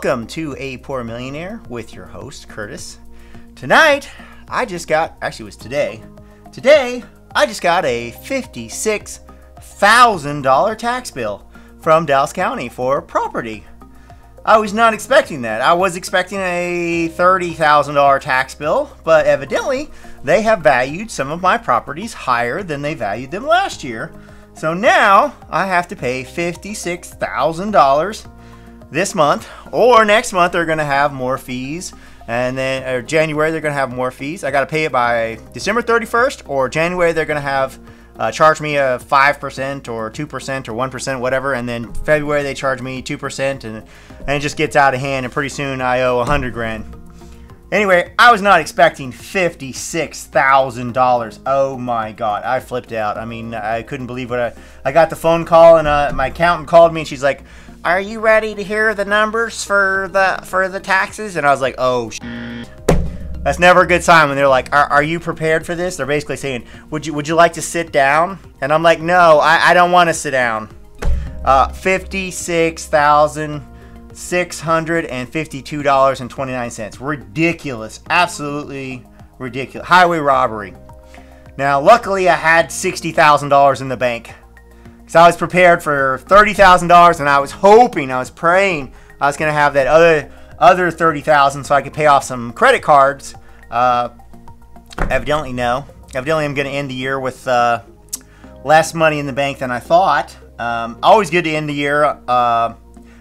Welcome to A Poor Millionaire with your host, Curtis. Tonight, I just got a $56,000 tax bill from Dallas County for property. I was not expecting that. I was expecting a $30,000 tax bill, but evidently they have valued some of my properties higher than they valued them last year. So now I have to pay $56,000 this month, or next month they're going to have more fees, and then January they're going to have more fees. I got to pay it by December 31st, or January they're going to have charge me a 5% or 2% or 1%, whatever, and then February they charge me 2%, and it just gets out of hand, and pretty soon I owe $100,000. Anyway, I was not expecting $56,000. Oh my God, I flipped out. I mean, I couldn't believe what I got the phone call, and my accountant called me, and she's like, "Are you ready to hear the numbers for the taxes?" And I was like, "Oh, that's never a good sign when they're like, are you prepared for this?" They're basically saying, would you like to sit down? And I'm like, no, I don't want to sit down. $56,652.29. Ridiculous. Absolutely ridiculous. Highway robbery. Now, luckily, I had $60,000 in the bank, because I was prepared for $30,000, and I was praying I was going to have that other $30,000 so I could pay off some credit cards. Evidently, no. Evidently, I'm going to end the year with less money in the bank than I thought. Always good to end the year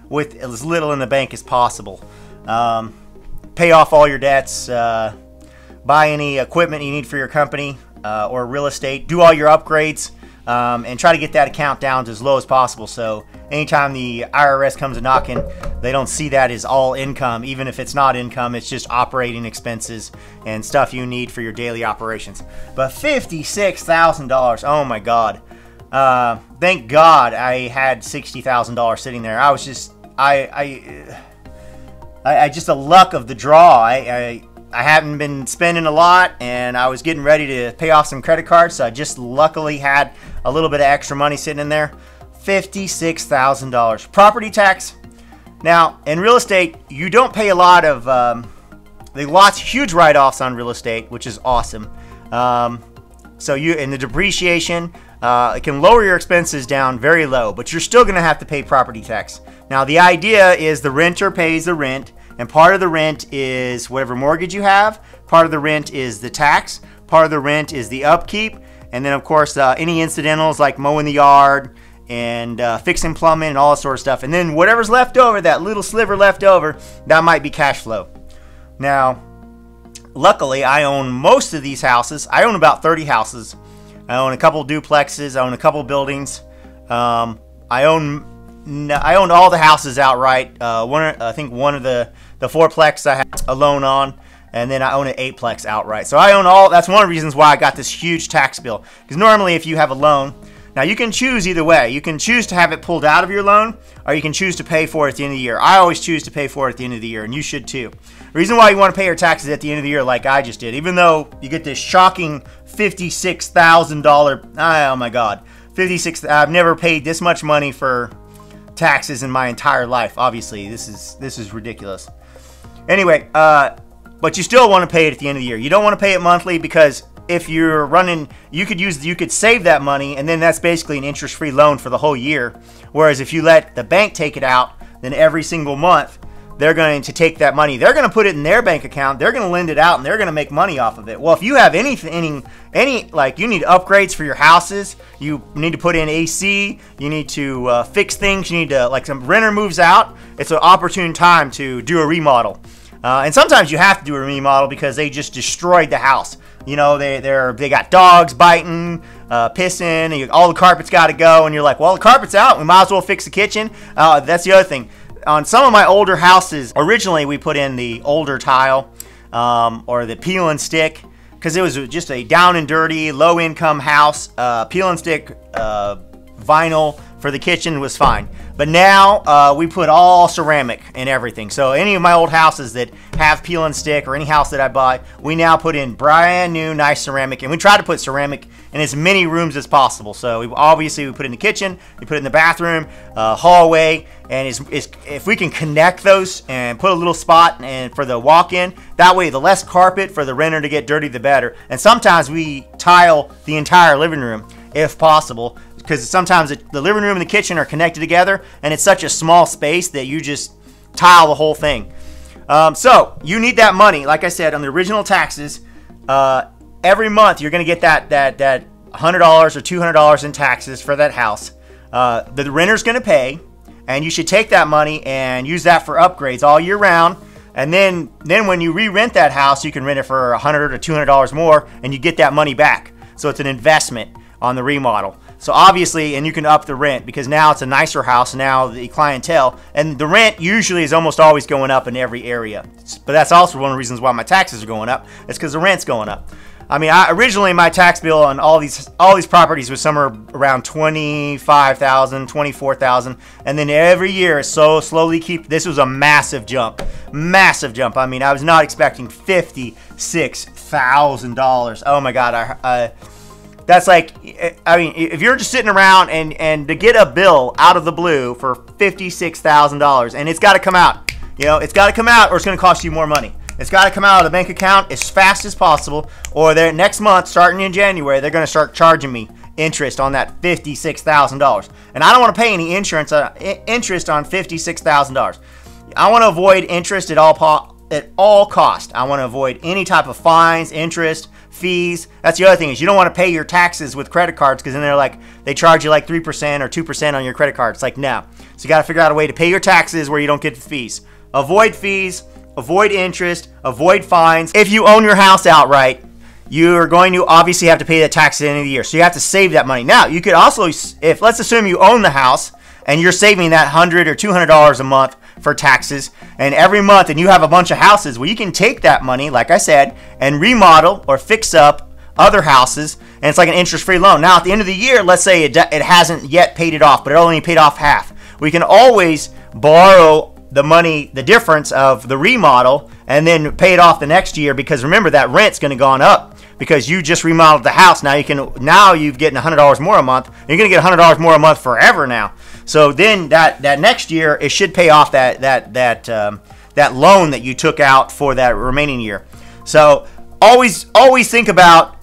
with as little in the bank as possible. Pay off all your debts. Buy any equipment you need for your company or real estate. Do all your upgrades. And try to get that account down to as low as possible, so anytime the IRS comes knocking, they don't see that as all income. Even if it's not income, it's just operating expenses and stuff you need for your daily operations. But $56,000, oh my God. Thank God I had $60,000 sitting there. I was just, I just the luck of the draw. I haven't been spending a lot, and I was getting ready to pay off some credit cards, so I just luckily had a little bit of extra money sitting in there. $56,000. Property tax. Now, in real estate, you don't pay a lot of, huge write-offs on real estate, which is awesome. So in the depreciation, it can lower your expenses down very low, but you're still going to have to pay property tax. Now, the idea is the renter pays the rent, and part of the rent is whatever mortgage you have. Part of the rent is the tax. Part of the rent is the upkeep. And then, of course, any incidentals like mowing the yard and fixing plumbing and all that sort of stuff. And then whatever's left over, that little sliver left over, that might be cash flow. Now, luckily, I own most of these houses. I own about 30 houses. I own a couple duplexes. I own a couple buildings. I own all the houses outright. I think one of the fourplex I have a loan on, and then I own an eightplex outright. So I own all. That's one of the reasons why I got this huge tax bill. Because normally, if you have a loan, now you can choose either way. You can choose to have it pulled out of your loan, or you can choose to pay for it at the end of the year. I always choose to pay for it at the end of the year, and you should too. The reason why you want to pay your taxes at the end of the year, like I just did, even though you get this shocking $56,000. Oh my God, I've never paid this much money for taxes in my entire life. Obviously, this is ridiculous. Anyway, but you still want to pay it at the end of the year. You don't want to pay it monthly, because if you're running, you could save that money, and then that's basically an interest-free loan for the whole year. Whereas if you let the bank take it out, then every single month they're going to take that money. They're going to put it in their bank account. They're going to lend it out, and they're going to make money off of it. Well, if you have any like you need upgrades for your houses, you need to put in AC, you need to fix things, you need to, like, some renter moves out, it's an opportune time to do a remodel. And sometimes you have to do a remodel because they just destroyed the house. You know, they got dogs biting, pissing, and all the carpet's got to go, and you're like, well, the carpet's out, we might as well fix the kitchen. That's the other thing. On some of my older houses, originally we put in the older tile or the peel and stick, because it was just a down and dirty, low income house. Peel and stick vinyl for the kitchen was fine. But now we put all ceramic and everything. So any of my old houses that have peel and stick, or any house that I buy, we now put in brand new nice ceramic. And we try to put ceramic in as many rooms as possible. So we put it in the kitchen, we put it in the bathroom, hallway, and if we can connect those and put a little spot and for the walk-in, that way the less carpet for the renter to get dirty, the better. And sometimes we tile the entire living room if possible, because sometimes the living room and the kitchen are connected together, and it's such a small space that you just tile the whole thing. So you need that money, like I said, on the original taxes. Every month you're going to get that $100 or $200 in taxes for that house. The renter's going to pay, and you should take that money and use that for upgrades all year round. And then when you re-rent that house, you can rent it for $100 or $200 more, and you get that money back. So it's an investment on the remodel. So obviously, and you can up the rent because now it's a nicer house, now the clientele, and the rent usually is almost always going up in every area. But that's also one of the reasons why my taxes are going up. It's because the rent's going up. I mean, originally my tax bill on all these properties was somewhere around $25,000, $24,000, and then every year so slowly this was a massive jump. I mean, I was not expecting $56,000. Oh my God, that's like, I mean, if you're just sitting around and to get a bill out of the blue for $56,000, and it's got to come out, it's got to come out, or it's going to cost you more money. It's got to come out of the bank account as fast as possible, or next month, starting in January, they're going to start charging me interest on that $56,000. And I don't want to pay any interest on $56,000. I want to avoid interest at all cost. I want to avoid any type of fines, interest, fees. That's the other thing, is you don't want to pay your taxes with credit cards, because then they charge you like 3% or 2% on your credit card. It's like, no. So you got to figure out a way to pay your taxes where you don't get fees. Avoid fees. Avoid interest, avoid fines. If you own your house outright, you're going to obviously have to pay that tax at the end of the year. So you have to save that money. Now, you could also, let's assume you own the house and you're saving that $100 or $200 a month for taxes, and every month, and you have a bunch of houses, well, you can take that money, like I said, and remodel or fix up other houses, and it's like an interest-free loan. Now, at the end of the year, let's say it hasn't yet paid it off, but it only paid off half. We can always borrow the money, the difference of the remodel, and then pay it off the next year, because remember, that rent's going to go up because you just remodeled the house. Now you're getting $100 more a month. You're going to get $100 more a month forever now. So then that next year, it should pay off that loan that you took out for that remaining year. So always think about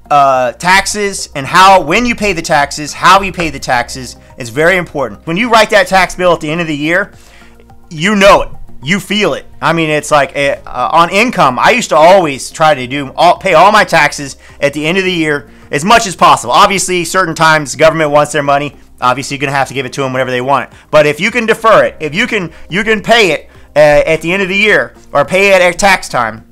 taxes and when you pay the taxes, how you pay the taxes is very important. When you write that tax bill at the end of the year, you know it. You feel it. I mean, it's like on income, I used to always try to pay all my taxes at the end of the year as much as possible. Obviously, certain times the government wants their money. Obviously, you're going to have to give it to them whenever they want it. But if you can defer it, if you can pay it at the end of the year, or pay it at tax time,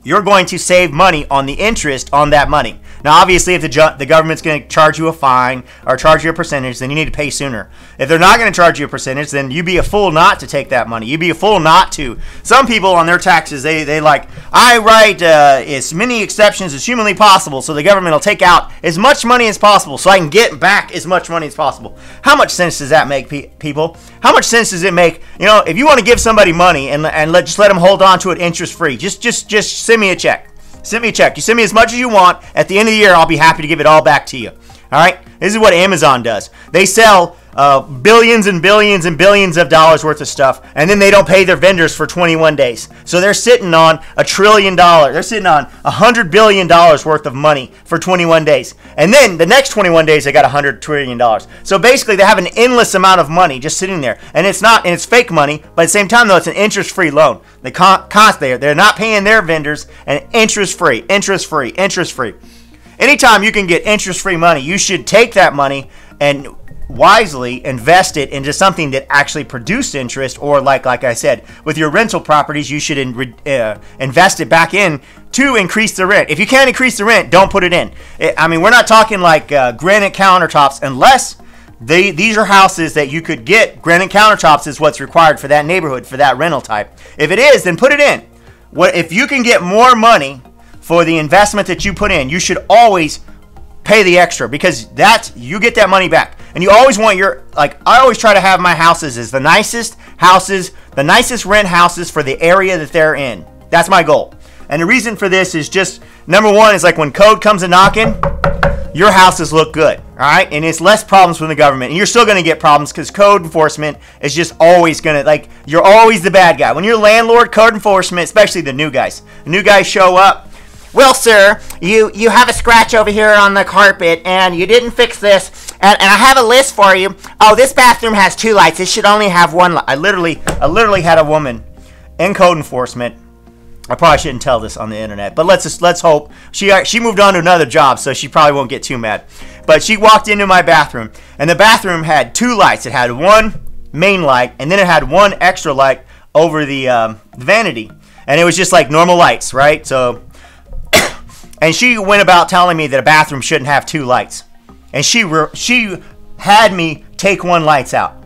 you're going to save money on the interest on that money. Now, obviously, if the government's going to charge you a fine or charge you a percentage, then you need to pay sooner. If they're not going to charge you a percentage, then you'd be a fool not to take that money. You'd be a fool not to. Some people on their taxes, I write as many exceptions as humanly possible, so the government will take out as much money as possible so I can get back as much money as possible. How much sense does that make, people? How much sense does it make? If you want to give somebody money and just let them hold on to it interest-free, just send me a check. Send me a check. You send me as much as you want. At the end of the year, I'll be happy to give it all back to you. All right? This is what Amazon does. They sell billions and billions and billions of dollars worth of stuff, and then they don't pay their vendors for 21 days. So they're sitting on $1 trillion. They're sitting on $100 billion worth of money for 21 days. And then the next 21 days, they got $100 trillion. So basically, they have an endless amount of money just sitting there. And it's fake money, but at the same time, though, it's an interest-free loan. They're not paying their vendors, and interest-free. Anytime you can get interest-free money, you should take that money and wisely invest it into something that actually produces interest, or like I said, with your rental properties, you should invest it back in to increase the rent. If you can't increase the rent, don't put it in. I mean, we're not talking like granite countertops, unless these are houses that you could get. Granite countertops is what's required for that neighborhood, for that rental type. If it is, then put it in. If you can get more money for the investment that you put in, you should always pay the extra, because you get that money back. And you always want I always try to have my houses as the nicest rent houses for the area that they're in. That's my goal. And the reason for this is just, number one, is like when code comes a knocking, your houses look good, all right? And it's less problems from the government. And you're still going to get problems because code enforcement is just always going to, like, you're always the bad guy. When you're landlord, code enforcement, especially the new guys show up. Well, sir, you have a scratch over here on the carpet, and you didn't fix this, and I have a list for you. Oh, this bathroom has 2 lights. It should only have 1 light. I literally had a woman in code enforcement. I probably shouldn't tell this on the internet, but let's hope. She moved on to another job, so she probably won't get too mad. But she walked into my bathroom, and the bathroom had 2 lights. It had 1 main light, and then it had 1 extra light over the vanity, and it was just like normal lights, right? So, and she went about telling me that a bathroom shouldn't have 2 lights, and she had me take 1 light out.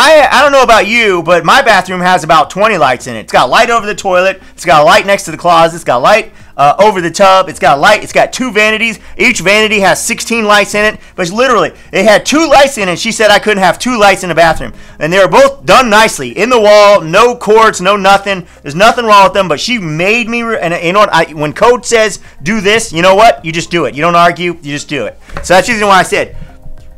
I don't know about you, but my bathroom has about 20 lights in it. It's got a light over the toilet. It's got a light next to the closet. It's got a light over the tub. It's got a light. It's got 2 vanities. Each vanity has 16 lights in it. But literally, it had 2 lights in it. She said I couldn't have 2 lights in the bathroom. And they were both done nicely. In the wall, no cords, no nothing. There's nothing wrong with them. But she made me, and you know what? When code says do this, you know what? You just do it. You don't argue. You just do it. So that's the reason why I said,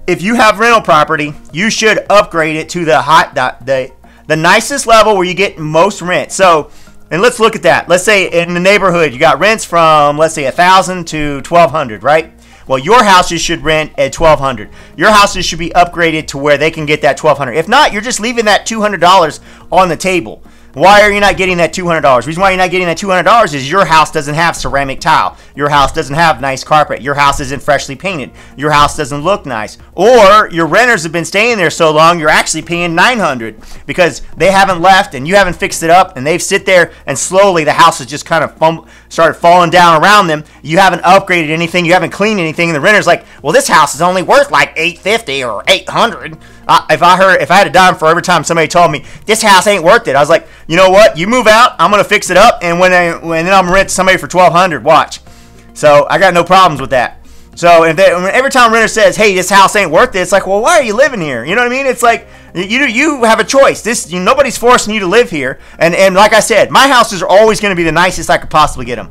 if you have rental property, you should upgrade it to the nicest level where you get most rent. So, and let's look at that. Let's say in the neighborhood, you got rents from, let's say, $1,000 to $1,200, right? Well, your houses should rent at $1,200. Your houses should be upgraded to where they can get that $1,200. If not, you're just leaving that $200 on the table. Why are you not getting that $200? The reason why you're not getting that $200 is your house doesn't have ceramic tile. Your house doesn't have nice carpet. Your house isn't freshly painted. Your house doesn't look nice. Or your renters have been staying there so long, you're actually paying $900 because they haven't left and you haven't fixed it up, and they've sit there and slowly the house has just kind of started falling down around them. You haven't upgraded anything. You haven't cleaned anything. And the renter's like, well, this house is only worth like $850 or $800. If I had a dime for every time somebody told me this house ain't worth it, I was like, you know what? You move out, I'm gonna fix it up, and then I'm gonna rent to somebody for $1,200. Watch. So I got no problems with that. So every time a renter says, hey, this house ain't worth it, it's like, well, why are you living here? You know what I mean? It's like you have a choice. Nobody's forcing you to live here. And like I said, my houses are always gonna be the nicest I could possibly get them.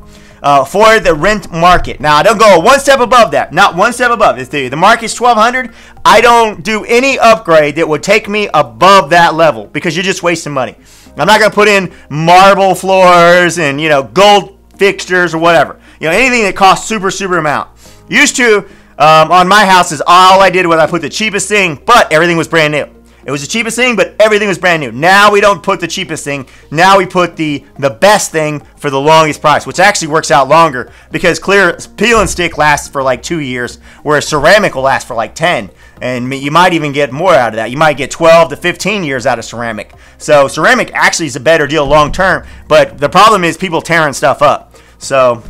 For the rent market. Now, I don't go 1 step above that. Not 1 step above. If the market's $1,200, I don't do any upgrade that would take me above that level because you're just wasting money. I'm not going to put in marble floors and, gold fixtures or whatever. Anything that costs super amount. Used to, on my houses, all I did was I put the cheapest thing, but everything was brand new. It was the cheapest thing, but everything was brand new. Now we don't put the cheapest thing. Now we put the best thing for the longest price, which actually works out longer because clear peel and stick lasts for like 2 years, whereas ceramic will last for like 10. And you might even get more out of that. You might get 12 to 15 years out of ceramic. So ceramic actually is a better deal long term, but the problem is people tearing stuff up. So...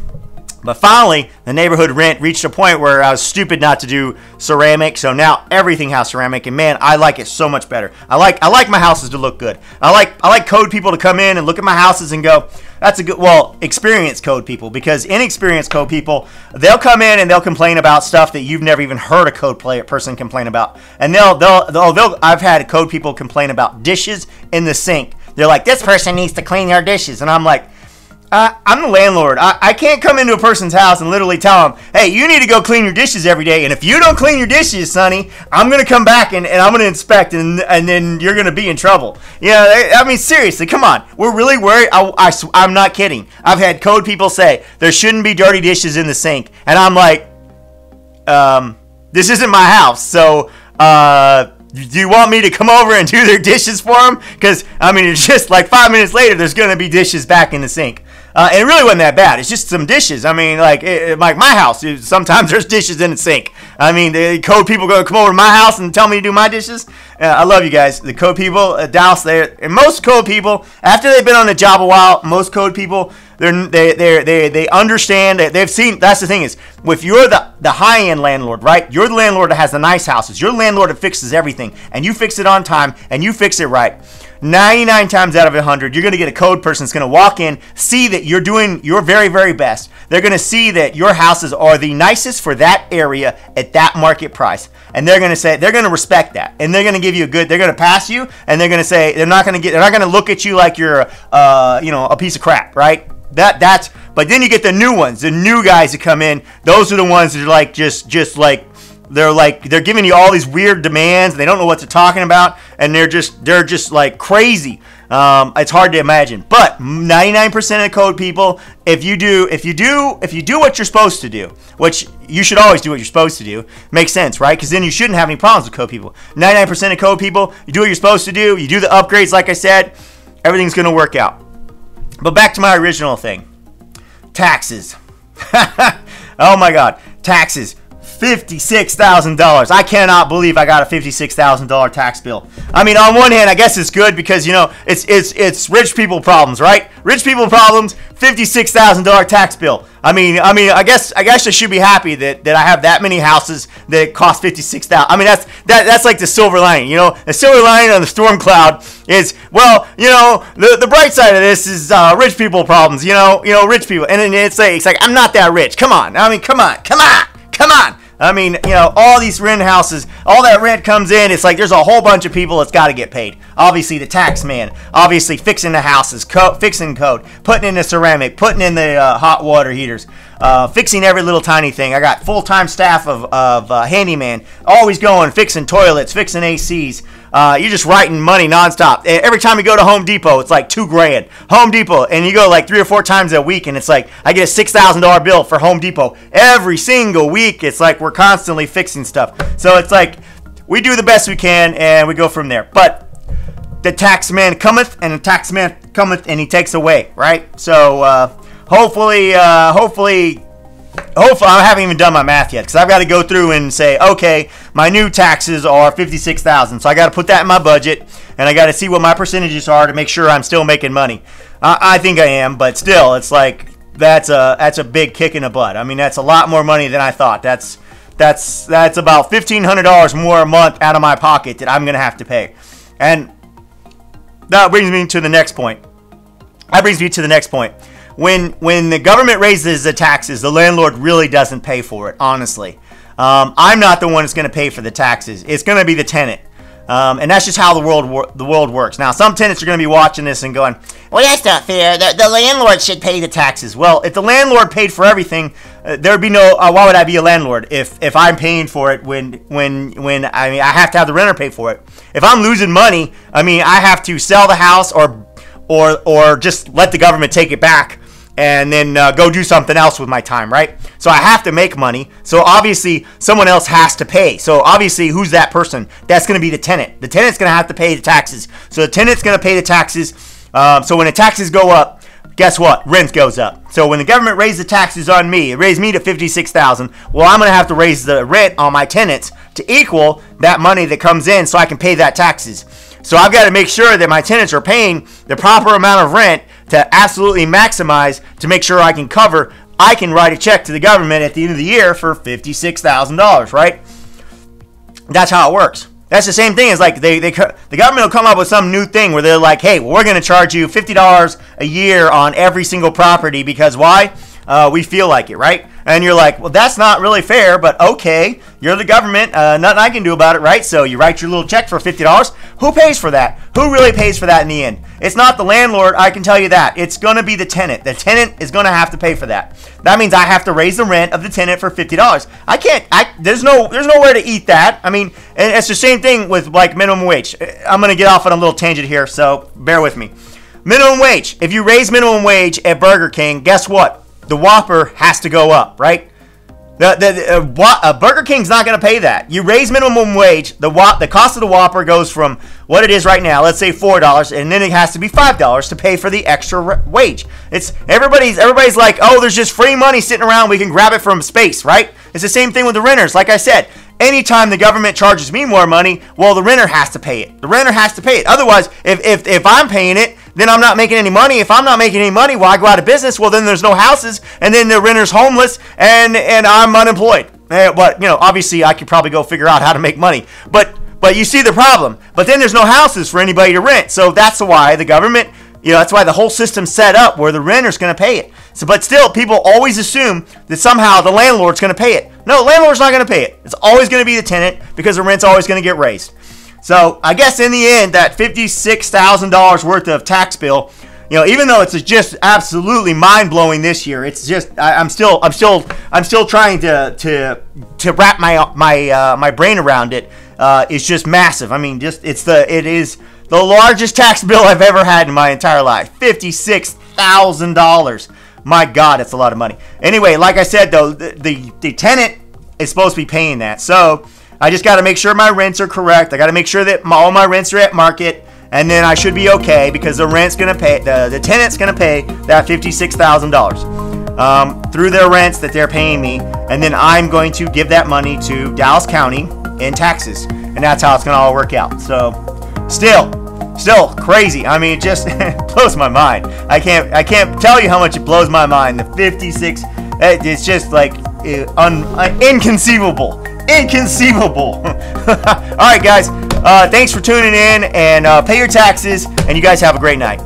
But finally, the neighborhood rent reached a point where I was stupid not to do ceramic, so now everything has ceramic, and man, I like it so much better. I like my houses to look good. I like code people to come in and look at my houses and go, that's a good, well, experienced code people, because inexperienced code people, they'll come in and they'll complain about stuff that you've never even heard a code person complain about. And I've had code people complain about dishes in the sink. They're like, this person needs to clean their dishes, and I'm like, I'm the landlord. I can't come into a person's house and literally tell them, hey, you need to go clean your dishes every day. And if you don't clean your dishes, Sonny, I'm going to come back and I'm going to inspect and then you're going to be in trouble. I mean, seriously, come on. We're really worried. I'm not kidding. I've had code people say there shouldn't be dirty dishes in the sink. And I'm like, this isn't my house. So, do you want me to come over and do their dishes for them? Because, I mean, it's just like 5 minutes later, there's going to be dishes back in the sink. And it really wasn't that bad. It's just some dishes. I mean, like my house, sometimes there's dishes in the sink. I mean, the code people going to come over to my house and tell me to do my dishes. I love you guys. The code people, Dallas, and most code people, after they've been on the job a while, most code people, they understand that they've seen. That's the thing is, if you're the high-end landlord, right? You're the landlord that has the nice houses. You're the landlord that fixes everything, and you fix it on time, and you fix it right. 99 times out of 100, you're going to get a code person that's going to walk in, see that you're doing your very, very best. They're going to see that your houses are the nicest for that area at that market price. And they're going to say, they're going to respect that. And they're going to give you they're going to pass you, and they're going to say, they're not going to look at you like you're, a piece of crap, right? But then you get the new ones, the new guys that come in. Those are the ones that are like just like they're giving you all these weird demands. They don't know what they're talking about, and they're just like crazy. It's hard to imagine. But 99% of code people, if you do what you're supposed to do, which you should always do what you're supposed to do, makes sense, right? Because then you shouldn't have any problems with code people. 99% of code people, you do what you're supposed to do, you do the upgrades, like I said, everything's going to work out. But back to my original thing. Taxes. Oh my God. Taxes. $56,000. I cannot believe I got a $56,000 tax bill. I mean, on one hand, I guess it's good because, you know, it's rich people problems, right? Rich people problems, $56,000 tax bill. I mean, I guess I should be happy that I have that many houses that cost $56,000. I mean, that's like the silver lining, you know. The silver lining on the storm cloud is, well, you know, the bright side of this is rich people problems, you know, rich people. And then it's like I'm not that rich. Come on. I mean, come on. I mean, you know, all these rent houses, all that rent comes in. It's like there's a whole bunch of people that's got to get paid. Obviously, the tax man, obviously fixing the houses, fixing code, putting in the ceramic, putting in the hot water heaters, fixing every little tiny thing. I got full-time staff of handyman, always going, fixing toilets, fixing ACs. You're just writing money nonstop. Every time you go to Home Depot, it's like $2,000. Home Depot, and you go like 3 or 4 times a week, and it's like I get a $6,000 bill for Home Depot every single week. It's like we're constantly fixing stuff. So it's like we do the best we can, and we go from there. But the tax man cometh, and the tax man cometh, and he takes away, right? So hopefully, I haven't even done my math yet because I've got to go through and say, okay, my new taxes are $56,000, so I got to put that in my budget, and I got to see what my percentages are to make sure I'm still making money. I think I am, but still, it's like that's a big kick in the butt. I mean, that's a lot more money than I thought. That's about $1,500 more a month out of my pocket that I'm gonna have to pay, and that brings me to the next point. When the government raises the taxes, the landlord really doesn't pay for it, honestly. I'm not the one that's going to pay for the taxes. It's going to be the tenant. And that's just how the world works. Now, some tenants are going to be watching this and going, well, that's not fair. The landlord should pay the taxes. Well, if the landlord paid for everything, there'd be no, why would I be a landlord if I'm paying for it when I mean, I have to have the renter pay for it. If I'm losing money, I mean, I have to sell the house or just let the government take it back and then go do something else with my time, right? So I have to make money. So obviously, someone else has to pay. So obviously, who's that person? That's going to be the tenant. The tenant's going to have to pay the taxes. So the tenant's going to pay the taxes. So when the taxes go up, guess what? Rent goes up. So when the government raised the taxes on me, it raised me to $56,000. Well, I'm going to have to raise the rent on my tenants to equal that money that comes in so I can pay that taxes. So I've got to make sure that my tenants are paying the proper amount of rent to absolutely maximize to make sure I can write a check to the government at the end of the year for $56,000, right? That's how it works. That's the same thing as like the government will come up with some new thing where they're like, hey, well, we're going to charge you $50 a year on every single property because why? We feel like it, right? And you're like, well, that's not really fair, but okay, you're the government, nothing I can do about it, right? So you write your little check for $50. Who pays for that? Who really pays for that in the end? It's not the landlord, I can tell you that. It's going to be the tenant. The tenant is going to have to pay for that. That means I have to raise the rent of the tenant for $50. There's nowhere to eat that. I mean, and it's the same thing with like minimum wage. I'm going to get off on a little tangent here, so bear with me. Minimum wage. If you raise minimum wage at Burger King, guess what? The Whopper has to go up, right? Burger King's not going to pay that. You raise minimum wage, the cost of the Whopper goes from what it is right now, let's say $4, and then it has to be $5 to pay for the extra wage. It's everybody's like, oh, there's just free money sitting around, we can grab it from space, right? It's the same thing with the renters. Like I said, anytime the government charges me more money, well, the renter has to pay it. The renter has to pay it. Otherwise, if I'm paying it, then I'm not making any money. If I'm not making any money, well, I go out of business. Well, then there's no houses, and then the renter's homeless, and I'm unemployed. But, you know, obviously, I could probably go figure out how to make money. But you see the problem. But then there's no houses for anybody to rent. So that's why the government, you know, that's why the whole system's set up where the renter's going to pay it. So, but still, people always assume that somehow the landlord's going to pay it. No, the landlord's not going to pay it. It's always going to be the tenant because the rent's always going to get raised. So I guess in the end, that $56,000 worth of tax bill, You know, even though it's just absolutely mind blowing this year, it's just I'm still trying to wrap my brain around it. It's just massive. I mean, it is the largest tax bill I've ever had in my entire life. $56,000. My God, it's a lot of money. Anyway, like I said though, the tenant is supposed to be paying that, so I just got to make sure my rents are correct. I got to make sure that all my rents are at market. And then I should be okay because the rent's gonna pay, the tenant's gonna pay that $56,000 through their rents that they're paying me, and then I'm going to give that money to Dallas County in taxes, and that's how it's gonna all work out. So, still crazy. I mean, it just blows my mind. I can't tell you how much it blows my mind. The 56, it's just like inconceivable. Inconceivable. All right, guys. Thanks for tuning in, and pay your taxes, and you guys have a great night.